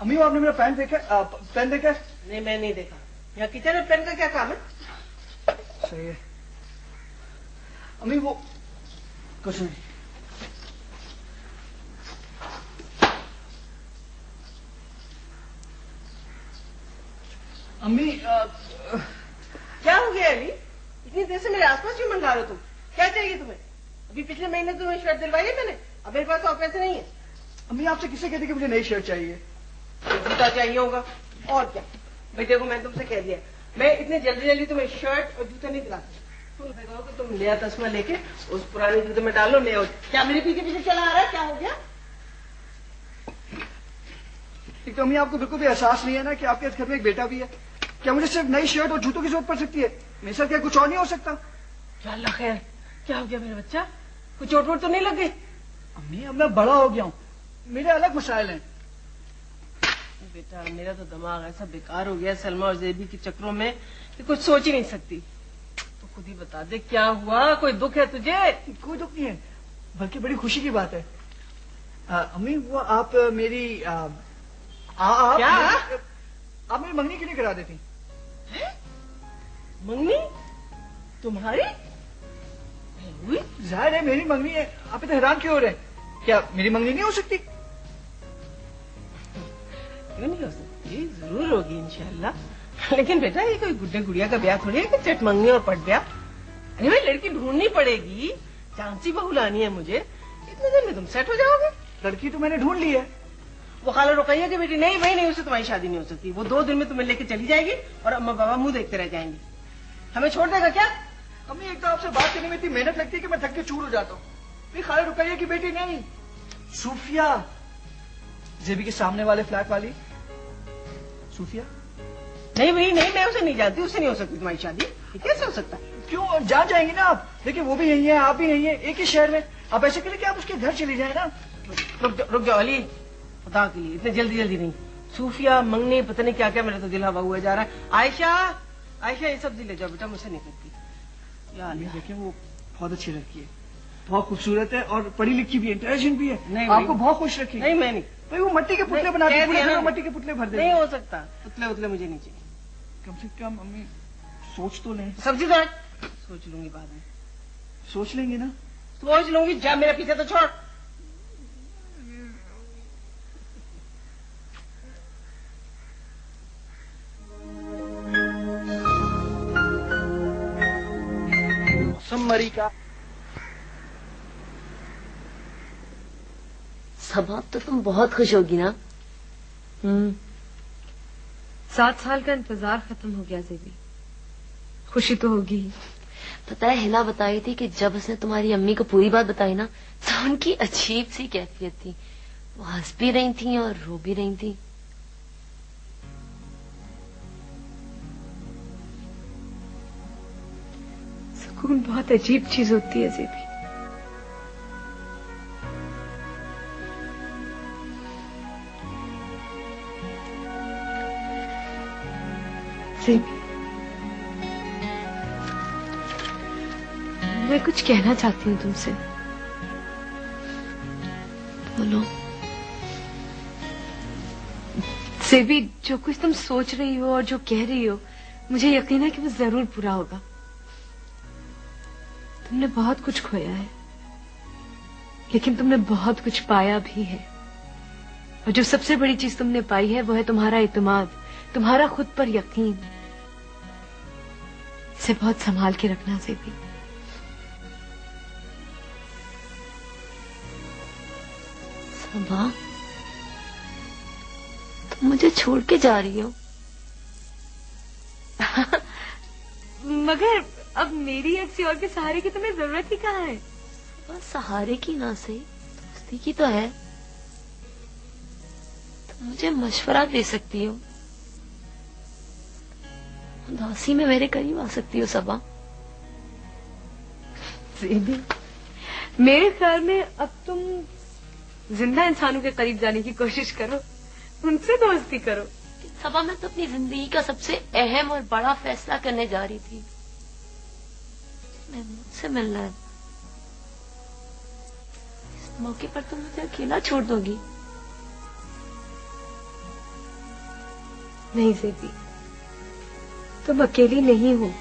अम्मी वो आपने मेरा पेन देखा? पेन देखा? नहीं मैं नहीं देखा। यहाँ किचन में पेन का क्या काम है? सही है अम्मी, वो कुछ नहीं। अम्मी क्या हो गया अली? इतनी देर से मेरे आसपास क्यों मंडरा रहे हो तुम? क्या चाहिए तुम्हें? अभी पिछले महीने तुम्हें शर्ट दिलवाई है मैंने, अब मेरे पास तो पैसे नहीं है। अम्मी आपसे किससे कहती कि मुझे नई शर्ट चाहिए? जूता चाहिए होगा और क्या। भाई देखो मैं तुमसे कह दिया, मैं इतनी जल्दी जल्दी तुम्हें शर्ट और जूता नहीं दिला सकती। तुम देखो कि तुम नया तस्मा लेके उस पुराने जूते में डालो नया। क्या मेरे पीछे पीछे चला आ रहा है? क्या हो गया? एक तो अम्मी आपको बिल्कुल भी एहसास नहीं है ना कि आपके घर में एक बेटा भी है। क्या मुझे सिर्फ नई शर्ट और जूतों की जरूरत पड़ सकती है? मेरे साथ क्या कुछ और नहीं हो सकता? क्या अल्लाह खैर, क्या हो गया मेरा बच्चा? कुछ चोट वोट तो नहीं लग गई? अम्मी अब मैं बड़ा हो गया हूँ, मेरे अलग मसाइल हैं। बेटा मेरा तो दिमाग ऐसा बेकार हो गया सलमा और जेबी के चक्रों में कि कुछ सोच ही नहीं सकती। तो खुद ही बता दे क्या हुआ? कोई दुख है तुझे? कोई दुख नहीं है, बल्कि बड़ी खुशी की बात है। अम्मी वो आप मेरी क्या? आप मेरी मंगनी क्यों नहीं करा देती? मंगनी तुम्हारी? जाहिर है मेरी मंगनी है, आप इतना हैरान क्यों हो रहे हैं? क्या मेरी मंगनी नहीं हो सकती? क्यों नहीं हो सकती? जरूर होगी इंशाल्लाह। लेकिन बेटा ये कोई गुड्डे गुड़िया का ब्याह थोड़ी है कि चट मंगनी और पट ब्याह। अरे भाई लड़की ढूंढनी पड़ेगी, चांसी बहू लानी है मुझे, इतने दिन में तुम सेट हो जाओगे। लड़की तो मैंने ढूंढ ली है। वो खाला रुकैया की बेटी नहीं भाई नहीं, उससे तुम्हारी शादी नहीं हो सकती। वो 2 दिन में तुम्हें लेके चली जाएगी और अम्मा बाबा मुंह देखते रह जाएंगे। हमें छोड़ देगा क्या? अम्मी एक तो आपसे बात करने में इतनी मेहनत लगती है कि मैं थक के चूर हो जाता हूँ। खाला रुकैया की बेटी नहीं, सूफिया, जेबी के सामने वाले फ्लैट वाली सूफिया। नहीं भाई नहीं, मैं उसे नहीं जानती, उससे नहीं हो सकती तुम्हारी शादी। कैसे हो सकता? क्यों जान जाएंगी ना आप? देखिए वो भी यही है, आप भी यही है, एक ही शहर में। आप ऐसे करें कि आप उसके घर चली जाए ना। रुक जाओ अली, पता के लिए इतने जल्दी जल्दी नहीं। सूफिया मंगनी पता नहीं क्या क्या, मेरा तो दिल हवा हुआ जा रहा है। आयशा आयशा ये सब्जी ले जाओ बेटा, मुझसे नहीं करती। यार देखिए वो बहुत अच्छी लड़की है, बहुत खूबसूरत है और पढ़ी लिखी भी है, इंटेलिजेंट भी है। नहीं आपको बहुत खुश रखी। नहीं मैं नहीं भाई, वो मट्टी के पुतले बनाते हैं, मट्टी के पुतले भर देते। नहीं हो सकता, पुतले उतले मुझे नहीं चाहिए। कम से कम मम्मी सोच तो लें। सब्जी तो सोच लूंगी बाद में। सोच लेंगे ना? सोच लूंगी, जा मेरा पीछे तो छोड़। मरी का सबा तो तुम बहुत खुश होगी ना? 7 साल का इंतजार खत्म हो गया जेबी, खुशी तो होगी ही। पता है हिना बताई थी कि जब उसने तुम्हारी अम्मी को पूरी बात बताई ना तो उनकी अजीब सी कैफियत थी। वो हंस भी रही थी और रो भी रही थी। सुकून बहुत अजीब चीज होती है जेबी। जेबी मैं कुछ कहना चाहती हूँ तुमसे। बोलो। जेबी जो कुछ तुम सोच रही हो और जो कह रही हो, मुझे यकीन है कि वो जरूर पूरा होगा। तुमने बहुत कुछ खोया है, लेकिन तुमने बहुत कुछ पाया भी है। और जो सबसे बड़ी चीज तुमने पाई है वो है तुम्हारा इत्मीनान, तुम्हारा खुद पर यकीन। इसे बहुत संभाल के रखना जेबी। सबा तुम मुझे छोड़ के जा रही हो? मगर अब मेरी या किसी और के सहारे की तुम्हें जरूरत ही कहाँ है? बस सहारे की ना सही, दोस्ती की तो है। तुम मुझे मशवरा दे सकती हो, उदासी में मेरे करीब आ सकती हो सबा। जेबी मेरे ख्याल में अब तुम जिंदा इंसानों के करीब जाने की कोशिश करो, उनसे दोस्ती करो। सबा मैं तो अपनी जिंदगी का सबसे अहम और बड़ा फैसला करने जा रही थी। मुझसे मिलना है। इस मौके पर तुम मुझे अकेला छोड़ दोगी? नहीं जेबी, तुम अकेली नहीं हो,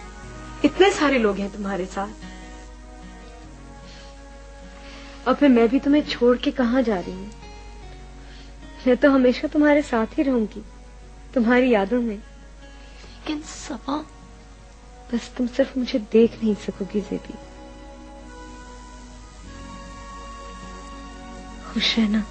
इतने सारे लोग हैं तुम्हारे साथ। और फिर मैं भी तुम्हें छोड़ के कहाँ जा रही हूँ? मैं तो हमेशा तुम्हारे साथ ही रहूंगी, तुम्हारी यादों में। लेकिन सबा, बस तुम सिर्फ मुझे देख नहीं सकोगी जेबी। खुश रहना।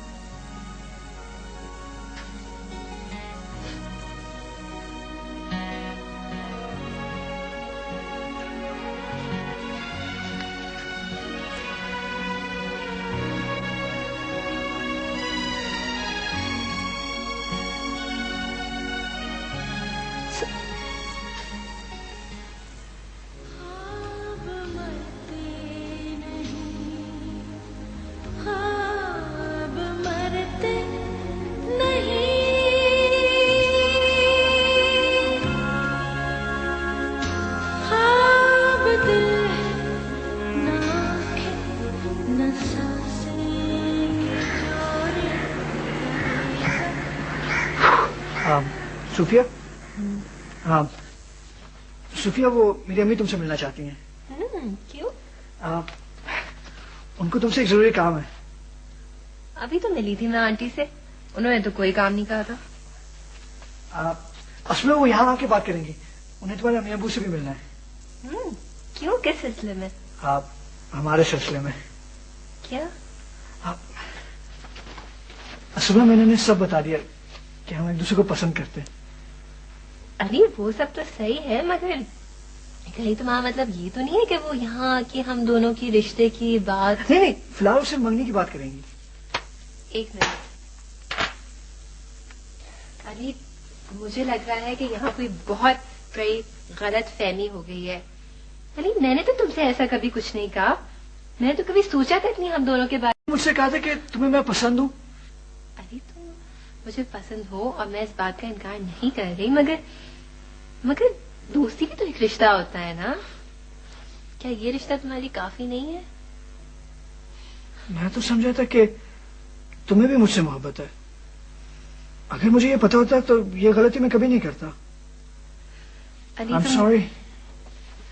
सूफिया, हाँ सूफिया, वो मेरी अम्मी तुमसे मिलना चाहती हैं। क्यों? उनको तुमसे एक जरूरी काम है। अभी तो मिली थी मैं आंटी से, उन्होंने तो कोई काम नहीं कहा था। असल में वो यहाँ आके बात करेंगी, उन्हें तुम्हारे अम्मी अबू से भी मिलना है। क्यों, किस सिलसिले में? हमारे सिलसिले में। क्या? असल में मैंने उन्हें सब बता दिया कि हम एक दूसरे को पसंद करते हैं। अरे वो सब तो सही है, मगर कहीं तुम्हारा मतलब ये तो नहीं है कि वो यहाँ की हम दोनों की रिश्ते की बात? नहीं, फिलहाल उससे मंगनी की बात करेंगी। एक मिनट अली, मुझे लग रहा है कि यहाँ कोई बहुत बड़ी गलत फहमी हो गई है। अली, मैंने तो तुमसे ऐसा कभी कुछ नहीं कहा, मैंने तो कभी सोचा तक नहीं हम दोनों के बारे में। मुझसे कहा था कि तुम्हें मैं पसंद हूँ। अली, तुम मुझे पसंद हो और मैं इस बात का इनकार नहीं कर रही, मगर दोस्ती भी तो एक रिश्ता होता है ना। क्या ये रिश्ता तुम्हारी काफी नहीं है? मैं तो समझा था कि तुम्हें भी मुझसे मोहब्बत है। अगर मुझे ये पता होता तो ये गलती मैं कभी नहीं करता। I'm sorry।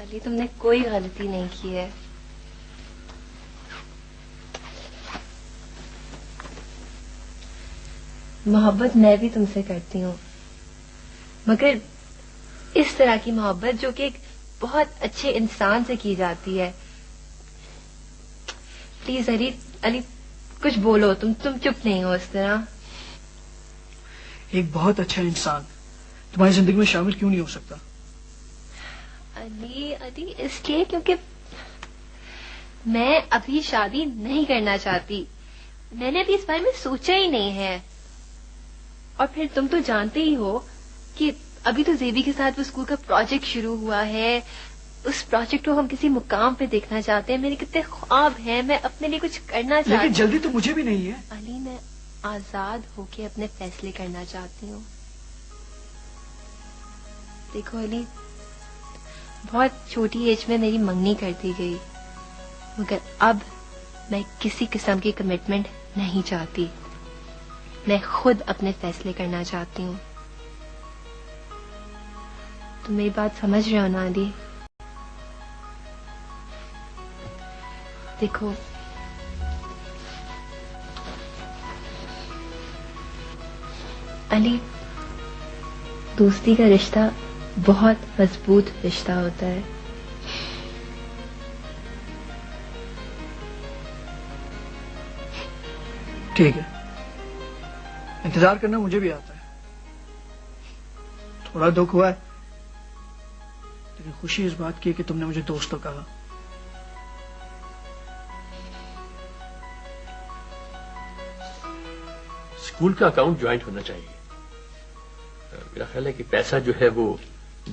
अली, तुमने कोई गलती नहीं की है। मोहब्बत मैं भी तुमसे करती हूँ, मगर इस तरह की मोहब्बत जो कि एक बहुत अच्छे इंसान से की जाती है। प्लीज अली कुछ बोलो, तुम चुप नहीं हो इस तरह। एक बहुत अच्छा इंसान तुम्हारी जिंदगी में शामिल क्यों नहीं हो सकता? अली इसलिए क्योंकि मैं अभी शादी नहीं करना चाहती। मैंने अभी इस बारे में सोचा ही नहीं है। और फिर तुम तो जानते ही हो कि अभी तो जेबी के साथ वो स्कूल का प्रोजेक्ट शुरू हुआ है। उस प्रोजेक्ट को हम किसी मुकाम पे देखना चाहते हैं। मेरे कितने ख्वाब हैं, मैं अपने लिए कुछ करना चाहती हूँ। लेकिन जल्दी तो मुझे भी नहीं है। अली, मैं आजाद होके अपने फैसले करना चाहती हूँ। देखो अली, बहुत छोटी एज में मेरी मंगनी कर दी गई, मगर अब मैं किसी किस्म की कमिटमेंट नहीं चाहती। मैं खुद अपने फैसले करना चाहती हूँ। तुम मेरी बात समझ रहे हो ना अली? देखो, अली, दोस्ती का रिश्ता बहुत मजबूत रिश्ता होता है। ठीक है, इंतजार करना मुझे भी आता है। थोड़ा दुख हुआ है, लेकिन खुशी इस बात की कि तुमने मुझे दोस्त तो कहा। स्कूल का अकाउंट ज्वाइंट होना चाहिए। मेरा ख्याल है कि पैसा जो है वो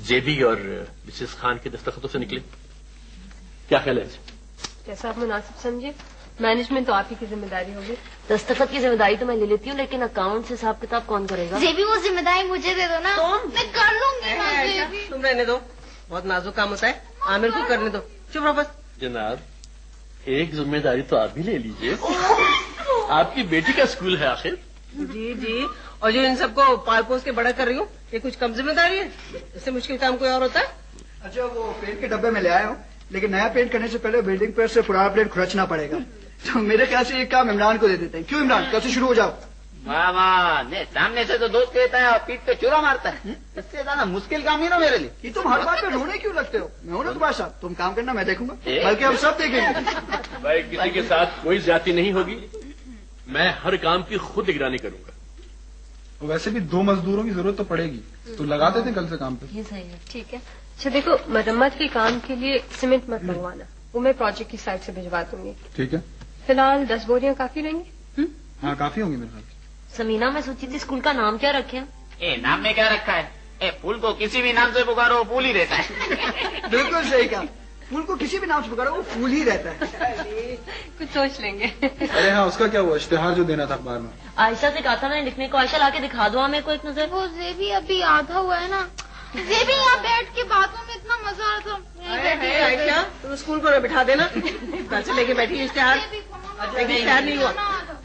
जेबी और मिसेस खान के दस्तखतों से निकले। क्या ख्याल है? जैसा आप मुनासिब समझे। मैनेजमेंट तो आप ही की जिम्मेदारी होगी। दस्तखत की जिम्मेदारी तो मैं ले लेती हूँ, लेकिन अकाउंट से हिसाब किताब कौन करेगा? जेबी, वो जिम्मेदारी मुझे दे दो ना। मैं कर लूंगी ना जेबी। तुम रहने दो, बहुत नाजुक काम होता है। आमिर को करने दो, चुप रहो बस। जनाब, एक जिम्मेदारी तो आप भी ले लीजिए। आपकी बेटी का स्कूल है आखिर। जी जी, और जो इन सबको पाल पोस के बड़ा कर रही हूँ, ये कुछ कम जिम्मेदारी है? इससे मुश्किल काम कोई और होता है? अच्छा वो पेंट के डब्बे में ले आया हूँ, लेकिन नया पेंट करने से पहले बिल्डिंग पर से पुराना पेंट खुरचना पड़ेगा। तो मेरे ख्याल से ये काम इमरान को दे देते हैं। क्यों इमरान, कल से शुरू हो जाओ। वाह वाह, नहीं सामने से तो दोस्त कहता है और पीठ पे चूरा मारता है। इससे ज्यादा मुश्किल काम ही ना मेरे लिए। ये तुम हर बात पे रोने क्यों लगते हो? मैं हूं ना तुम्हारे साथ, तुम काम करना मैं देखूंगा, बल्कि हम सब देखेंगे। भाई किसी के साथ कोई ज्यादती नहीं होगी, मैं हर काम की खुद निगरानी करूंगा। वैसे भी 2 मजदूरों की जरूरत तो पड़ेगी, तो लगा देते कल से काम पे। ये सही है। ठीक है। अच्छा देखो, मरम्मत के काम के लिए सीमेंट मत मंगवाना, वो मैं प्रोजेक्ट की साइड से भिजवा दूंगी। ठीक है। फिलहाल 10 बोरियां काफी रहेंगी? हाँ काफी होंगी मेरे ख्याल। समीना, मैं सोची थी स्कूल का नाम क्या रखें? नाम में क्या रखा है? फूल को किसी भी नाम से पुकारो फूल ही रहता है। बिल्कुल सही कहा, फूल को किसी भी नाम से पुकारो वो फूल ही रहता है। कुछ सोच लेंगे। अरे हाँ, उसका क्या हुआ? इश्तेहार जो देना था अखबार में। आयशा से कहा था मैंने लिखने को, आयशा लाके दिखा दो मेरे को एक नजर। वो जेबी अभी आधा हुआ है ना, जेबी यहाँ बैठ के बातों में इतना मजा आ रहा था। क्या तुम स्कूल को न बिठा देना, पैसे लेके बैठी इश्तेहार, लेकिन इश्तेहार नहीं हुआ।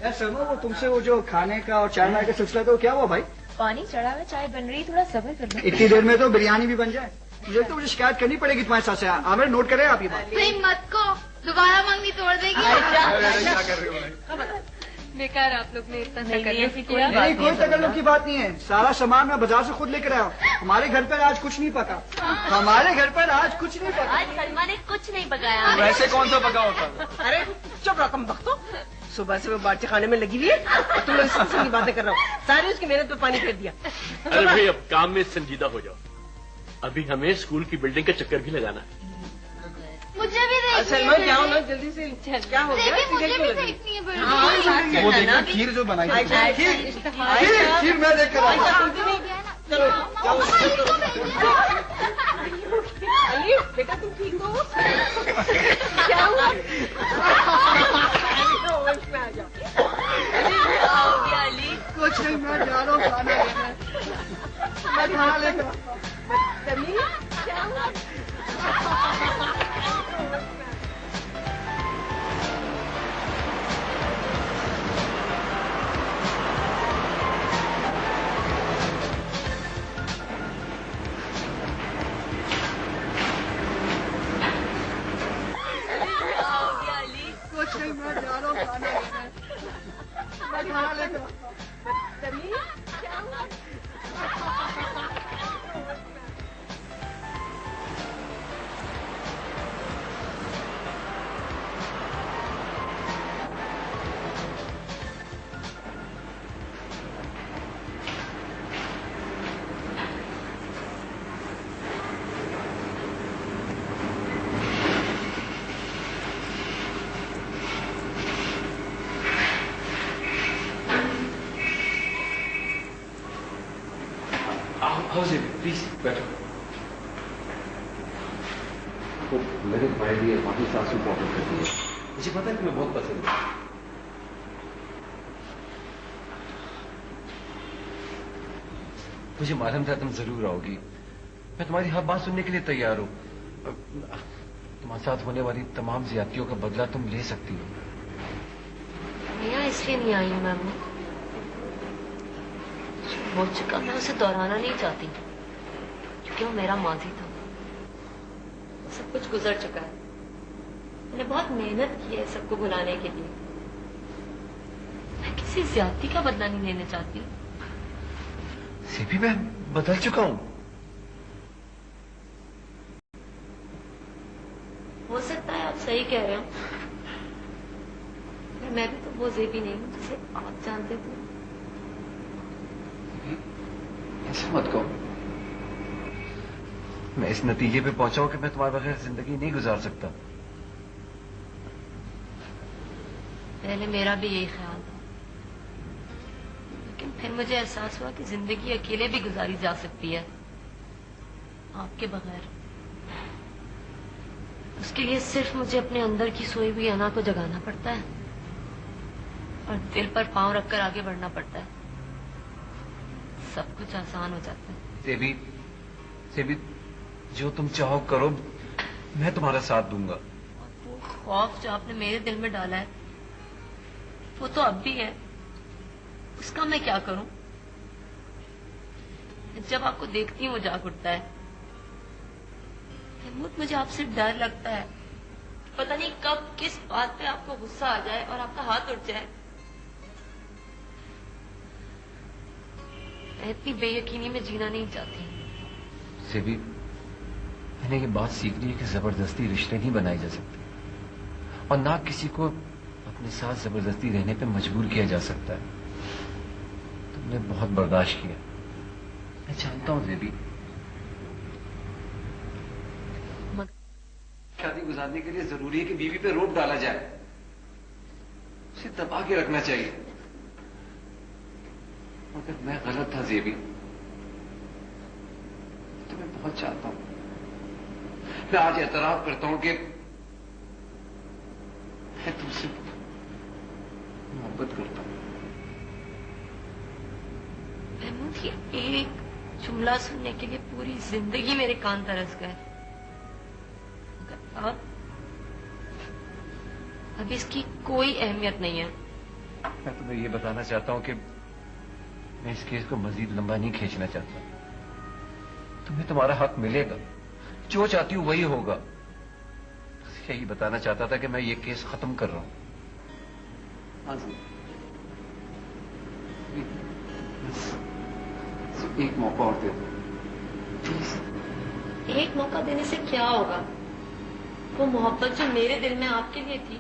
यार सरमा, वो तुमसे वो जो खाने का और चाय का सिलसिला था वो क्या हुआ भाई? पानी चढ़ा हुआ, चाय बन रही, थोड़ा सब्र कर लो। इतनी देर में तो बिरयानी भी बन जाए। मुझे शिकायत करनी पड़ेगी तुम्हारे साथ से। आमिर नोट करें आप ये बात। मत को दोबारा मांगनी तोड़ देगी। क्या कर रहे हो? बेकार आप लोग ने इतना नहीं, कोई तकल्लुफ की बात नहीं है। सारा सामान मैं बाजार से खुद लेकर आया हूँ। हमारे घर पर आज कुछ नहीं पका, हमारे घर पर आज कुछ नहीं पका। आज सलमा ने कुछ नहीं पकाया। वैसे कौन सा पका होता है? अरे चुप रकम बख्तो, सुबह से वो बाटी खाने में लगी हुई है, तुम लोग इस किस्म की बातें कर रहे हो। सारी उसकी मेहनत पे पानी फेर दिया। अरे भाई अब काम में संजीदा हो जाओ, अभी हमें स्कूल की बिल्डिंग का चक्कर भी लगाना है। मुझे भी देखनी है। सलमान जाओ ना जल्दी से, क्या हो गया? मुझे भी देखनी है बिल्डिंग। वो देखो खीर जो बनाई थी। खीर मैं देख कर चलो अली बेटा तुम ठीक हो? क्या हुआ? होश में आ जाओ। अली कुछ नहीं, मैं जा रहा हूँ खाना लेने। मैं खाना लेकर क्या हुआ? कुछ नहीं, मैं जा रहा हूँ खाना लेने। मैं खाना लेकर क्या हुआ? प्लीज बैठो। तो मैंने तुम्हारे लिए माफी सासू को ऑर्डर कर दिया। मुझे पता है तुम्हें बहुत पसंद है। मुझे मालूम था तुम जरूर आओगी। मैं तुम्हारी हर बात सुनने के लिए तैयार हूं। तुम्हारे साथ होने वाली तमाम ज्यादतियों का बदला तुम ले सकती हो। भैया इसलिए नहीं आई हूं मैम, हो चुका मैं उसे दोहराना नहीं चाहती, क्योंकि वो मेरा माजी था। सब कुछ गुजर चुका है। मैंने बहुत मेहनत की है सबको भुलाने के लिए। मैं किसी ज्यादती का बदला नहीं लेना चाहती। भी मैं बदल चुका हूं। हो सकता है आप सही कह रहे हो, मैं भी तो वो जेबी नहीं हूं जिसे आप जानते थे। ऐसे मत कहो। मैं इस नतीजे पे पहुंचा हूं कि मैं तुम्हारे बगैर जिंदगी नहीं गुजार सकता। पहले मेरा भी यही ख्याल था, लेकिन फिर मुझे एहसास हुआ कि जिंदगी अकेले भी गुजारी जा सकती है, आपके बगैर। उसके लिए सिर्फ मुझे अपने अंदर की सोई हुई अना को जगाना पड़ता है और दिल पर पांव रखकर आगे बढ़ना पड़ता है। सब कुछ आसान हो जाता है। सेबी जो तुम चाहो करो, मैं तुम्हारा साथ दूंगा। वो खौफ जो आपने मेरे दिल में डाला है वो तो अब भी है, उसका मैं क्या करूं? जब आपको देखती हूँ वो जाग उठता है। महमूद, मुझे आपसे डर लगता है। पता नहीं कब किस बात पे आपको गुस्सा आ जाए और आपका हाथ उठ जाए। मैं इतनी बेयकीनी में जीना नहीं चाहती। सेबी, मैंने ये बात सीख ली है कि जबरदस्ती रिश्ते नहीं बनाए जा सकते और ना किसी को अपने साथ जबरदस्ती रहने पे मजबूर किया जा सकता है। तुमने बहुत बर्दाश्त किया, मैं जानता हूं जेबी। शादी गुजारने के लिए जरूरी है कि बीवी पे रोक डाला जाए, उसे दबा के रखना चाहिए। मगर मैं गलत था जेबी, तुम्हें बहुत चाहता हूं। मैं आज एतराफ करता हूं कि मैं तुमसे मोहब्बत करता हूं। महमूद, ये एक जुमला सुनने के लिए पूरी जिंदगी मेरे कान तरस गए। अब इसकी कोई अहमियत नहीं है। मैं तुम्हें यह बताना चाहता हूं कि मैं इस केस को मजीद लंबा नहीं खींचना चाहता। तुम्हें तुम्हारा हक मिलेगा, जो चाहती हूं वही होगा। बस यही बताना चाहता था कि मैं ये केस खत्म कर रहा हूं। हाँ जी, बस एक मौका और दे दो प्लीज। एक मौका देने से क्या होगा? वो मोहब्बत जो मेरे दिल में आपके लिए थी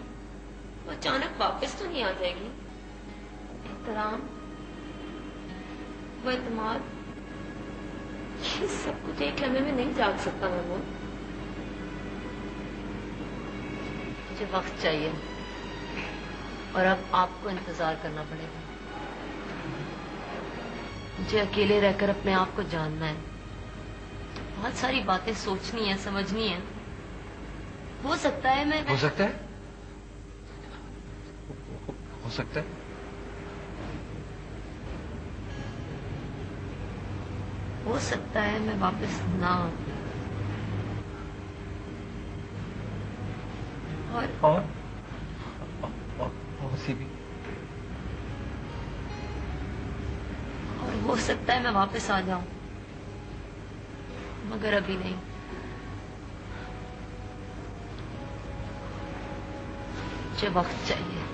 वो अचानक वापस तो नहीं आ जाएगी। एहतराम, वो एतमाद, ये सब कुछ एक लम्हे में नहीं जाग सकता। महमूद, मुझे वक्त चाहिए और अब आपको इंतजार करना पड़ेगा। मुझे अकेले रहकर अपने आप को जानना है, बहुत सारी बातें सोचनी है, समझनी है। हो सकता है मैं हो सकता है हो सकता है हो सकता है मैं वापस ना आऊं। और सी भी, और हो सकता है मैं वापस आ जाऊं, मगर अभी नहीं। मुझे वक्त चाहिए।